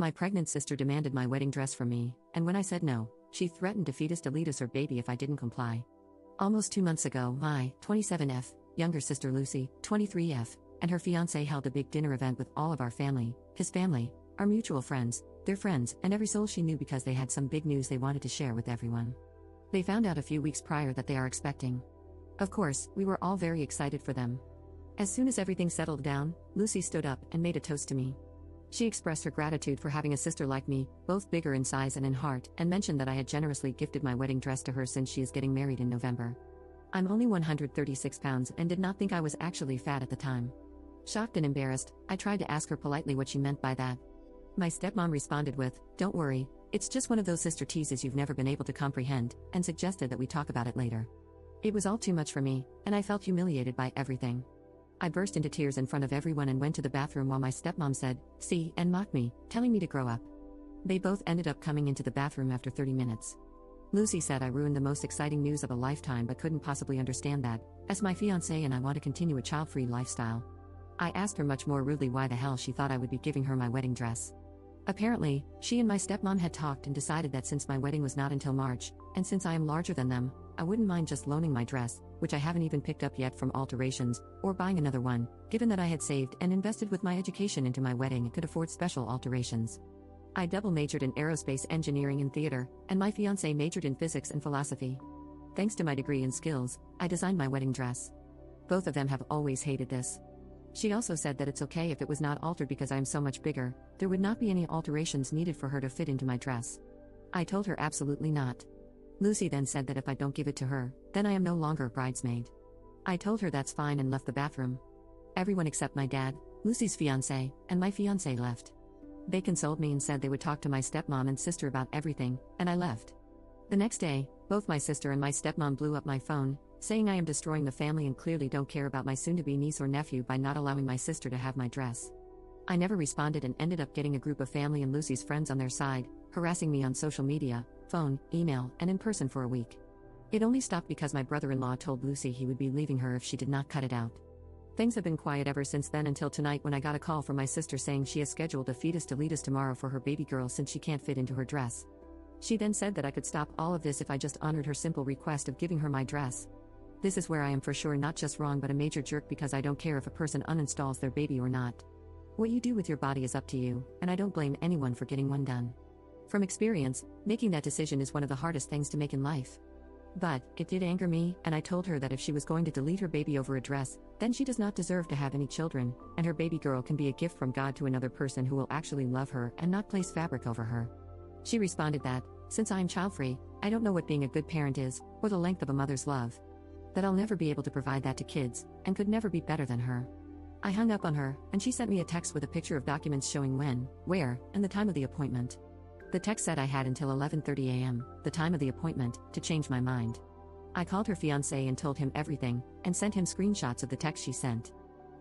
My pregnant sister demanded my wedding dress from me, and when I said no, she threatened to fetus deletus her baby if I didn't comply. Almost 2 months ago, my 27F younger sister Lucy, 23F, and her fiancé held a big dinner event with all of our family, his family, our mutual friends, their friends, and every soul she knew because they had some big news they wanted to share with everyone. They found out a few weeks prior that they are expecting. Of course, we were all very excited for them. As soon as everything settled down, Lucy stood up and made a toast to me. She expressed her gratitude for having a sister like me, both bigger in size and in heart, and mentioned that I had generously gifted my wedding dress to her since she is getting married in November. I'm only 136 pounds and did not think I was actually fat at the time. Shocked and embarrassed, I tried to ask her politely what she meant by that. My stepmom responded with, "Don't worry, it's just one of those sister teases you've never been able to comprehend," and suggested that we talk about it later. It was all too much for me, and I felt humiliated by everything. I burst into tears in front of everyone and went to the bathroom while my stepmom said, "See," and mocked me, telling me to grow up. They both ended up coming into the bathroom after 30 minutes. Lucy said I ruined the most exciting news of a lifetime but couldn't possibly understand that, as my fiancé and I want to continue a child-free lifestyle. I asked her much more rudely why the hell she thought I would be giving her my wedding dress. Apparently, she and my stepmom had talked and decided that since my wedding was not until March, and since I am larger than them, I wouldn't mind just loaning my dress, which I haven't even picked up yet from alterations, or buying another one, given that I had saved and invested with my education into my wedding and could afford special alterations. I double majored in aerospace engineering and theater, and my fiancé majored in physics and philosophy. Thanks to my degree and skills, I designed my wedding dress. Both of them have always hated this. She also said that it's okay if it was not altered because I am so much bigger, there would not be any alterations needed for her to fit into my dress. I told her absolutely not. Lucy then said that if I don't give it to her, then I am no longer a bridesmaid. I told her that's fine and left the bathroom. Everyone except my dad, Lucy's fiancé, and my fiancé left. They consoled me and said they would talk to my stepmom and sister about everything, and I left. The next day, both my sister and my stepmom blew up my phone, saying I am destroying the family and clearly don't care about my soon-to-be niece or nephew by not allowing my sister to have my dress. I never responded and ended up getting a group of family and Lucy's friends on their side, harassing me on social media, phone, email, and in person for a week. It only stopped because my brother-in-law told Lucy he would be leaving her if she did not cut it out. Things have been quiet ever since then until tonight when I got a call from my sister saying she has scheduled a fetus deletus tomorrow for her baby girl since she can't fit into her dress. She then said that I could stop all of this if I just honored her simple request of giving her my dress. This is where I am for sure not just wrong but a major jerk because I don't care if a person uninstalls their baby or not. What you do with your body is up to you, and I don't blame anyone for getting one done. From experience, making that decision is one of the hardest things to make in life. But, it did anger me, and I told her that if she was going to delete her baby over a dress, then she does not deserve to have any children, and her baby girl can be a gift from God to another person who will actually love her and not place fabric over her. She responded that, since I am child-free, I don't know what being a good parent is, or the length of a mother's love. That I'll never be able to provide that to kids, and could never be better than her. I hung up on her, and she sent me a text with a picture of documents showing when, where, and the time of the appointment. The text said I had until 11:30 a.m., the time of the appointment, to change my mind. I called her fiancé and told him everything, and sent him screenshots of the text she sent.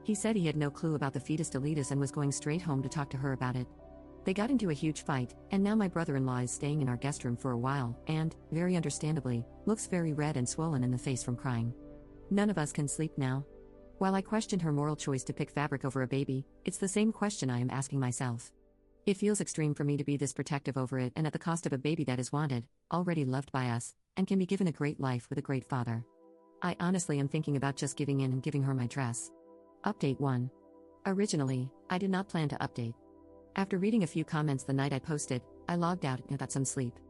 He said he had no clue about the fetus deletus and was going straight home to talk to her about it. They got into a huge fight, and now my brother-in-law is staying in our guest room for a while, and, very understandably, looks very red and swollen in the face from crying. None of us can sleep now. While I questioned her moral choice to pick fabric over a baby, it's the same question I am asking myself. It feels extreme for me to be this protective over it and at the cost of a baby that is wanted, already loved by us, and can be given a great life with a great father. I honestly am thinking about just giving in and giving her my dress. Update 1. Originally, I did not plan to update. After reading a few comments the night I posted, I logged out and got some sleep.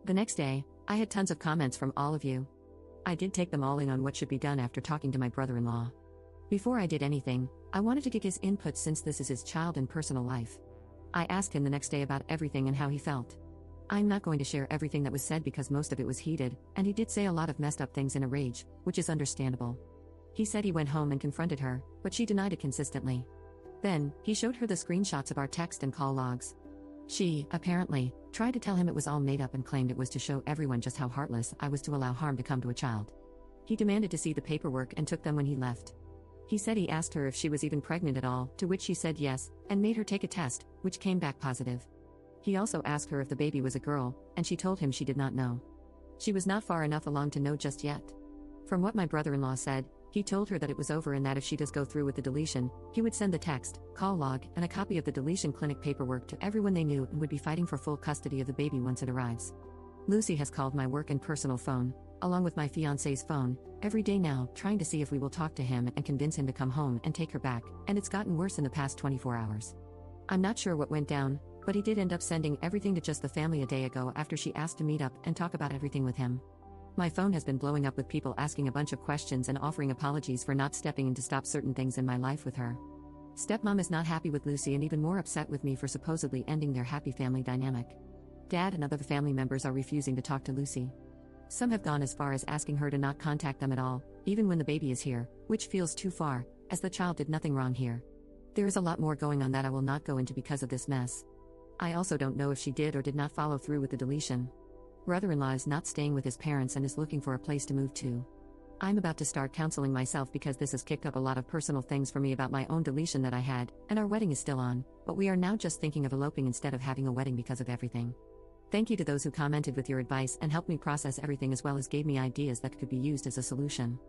The next day, I had tons of comments from all of you. I did take them all in on what should be done after talking to my brother-in-law. Before I did anything, I wanted to get his input since this is his child and personal life. I asked him the next day about everything and how he felt. I'm not going to share everything that was said because most of it was heated, and he did say a lot of messed up things in a rage, which is understandable. He said he went home and confronted her, but she denied it consistently. Then, he showed her the screenshots of our text and call logs. She, apparently, tried to tell him it was all made up and claimed it was to show everyone just how heartless I was to allow harm to come to a child. He demanded to see the paperwork and took them when he left. He said he asked her if she was even pregnant at all, to which she said yes, and made her take a test, which came back positive. He also asked her if the baby was a girl, and she told him she did not know. She was not far enough along to know just yet. From what my brother-in-law said, He told her that it was over and that if she does go through with the deletion, he would send the text, call log, and a copy of the deletion clinic paperwork to everyone they knew and would be fighting for full custody of the baby once it arrives. Lucy has called my work and personal phone, along with my fiancé's phone, every day now, trying to see if we will talk to him and convince him to come home and take her back, and it's gotten worse in the past 24 hours. I'm not sure what went down, but he did end up sending everything to just the family a day ago after she asked to meet up and talk about everything with him. My phone has been blowing up with people asking a bunch of questions and offering apologies for not stepping in to stop certain things in my life with her. Stepmom is not happy with Lucy and even more upset with me for supposedly ending their happy family dynamic. Dad and other family members are refusing to talk to Lucy. Some have gone as far as asking her to not contact them at all, even when the baby is here, which feels too far, as the child did nothing wrong here. There is a lot more going on that I will not go into because of this mess. I also don't know if she did or did not follow through with the deletion. Brother-in-law is not staying with his parents and is looking for a place to move to. I'm about to start counseling myself because this has kicked up a lot of personal things for me about my own deletion that I had, and our wedding is still on, but we are now just thinking of eloping instead of having a wedding because of everything. Thank you to those who commented with your advice and helped me process everything as well as gave me ideas that could be used as a solution.